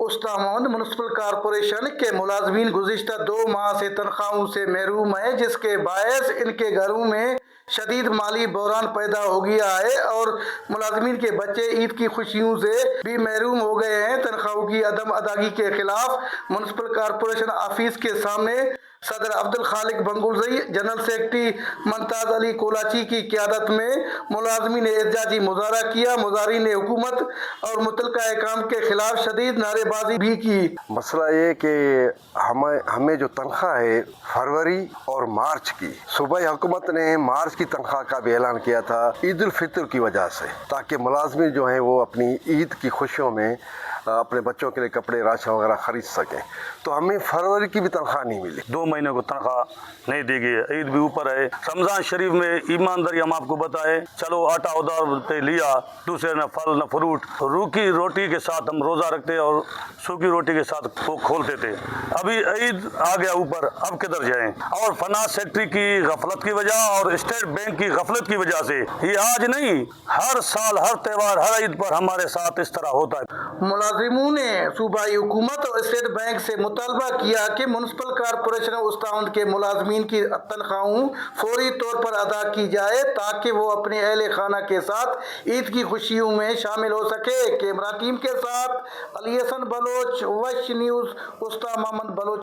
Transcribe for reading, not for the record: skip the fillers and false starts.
उस्तामौद municipal corporation के मुलाजमीन गुज़िश्ता 2 माह से तनख्वाहों से महरूम है, जिसके बायस इनके घरों में शदीद माली बहरान पैदा हो गया है और मुलाजमीन के बच्चे ईद की खुशियों से भी महरूम हो गए हैं। तनख्वाहों की अदम अदागी के खिलाफ म्युनिसिपल कॉरपोरेशन ऑफिस के सामने सदर अब्दुल खालिक बंगुरजई, जनरल सेक्रेटरी मुमताज अली कोलाची की क़यादत में मुलाजमीन ने एहतजाजी मुजाहरा किया। मुजाहिरीन ने हुकूमत और मुतलका अहकाम के खिलाफ शदीद नारेबाजी भी की। मसला ये कि हमें जो तनख्वाह है फरवरी और मार्च की, सूबाई हुकूमत ने मार्च की तनख्वाह का भी ऐलान किया था ईद उल फितर की वजह से, ताकि मुलाजमीन जो हैं वो अपनी ईद की खुशियों में अपने बच्चों के लिए कपड़े राशन वगैरह खरीद सकें। तो हमें फरवरी की भी तनख्वाह नहीं मिली। 2 महीने को तनख्वाह नहीं दी गई है। ईद भी ऊपर है। रमज़ान शरीफ में ईमानदारी हम आपको बताए, चलो आटा उधार पे लिया, दूसरे न फल न फ्रूट, रूखी रोटी के साथ हम रोज़ा रखते और सूखी रोटी के साथ वो खोलते थे। अभी ईद आ गया ऊपर, अब किधर जाएं? और फनास सेक्रेटरी की गफलत की वजह और स्टेट बैंक की गफलत की वजह से ये आज नहीं, हर साल, हर त्यौहार, हर ईद पर हमारे साथ इस तरह होता है। मुलाजिमों ने सूबाई हुकूमत और स्टेट बैंक से मुतालबा किया कि म्युनिसिपल कॉरपोरेशन उस्ताद के मुलाजमीन की तनख्वाहों फौरी तौर पर अदा की जाए, ताकि वो अपने अहले खाना के साथ ईद की खुशियों में शामिल हो सके। कैमरा टीम के साथ अली हसन बलोच, वश न्यूज़, उस्ताद मोहम्मद बलोच।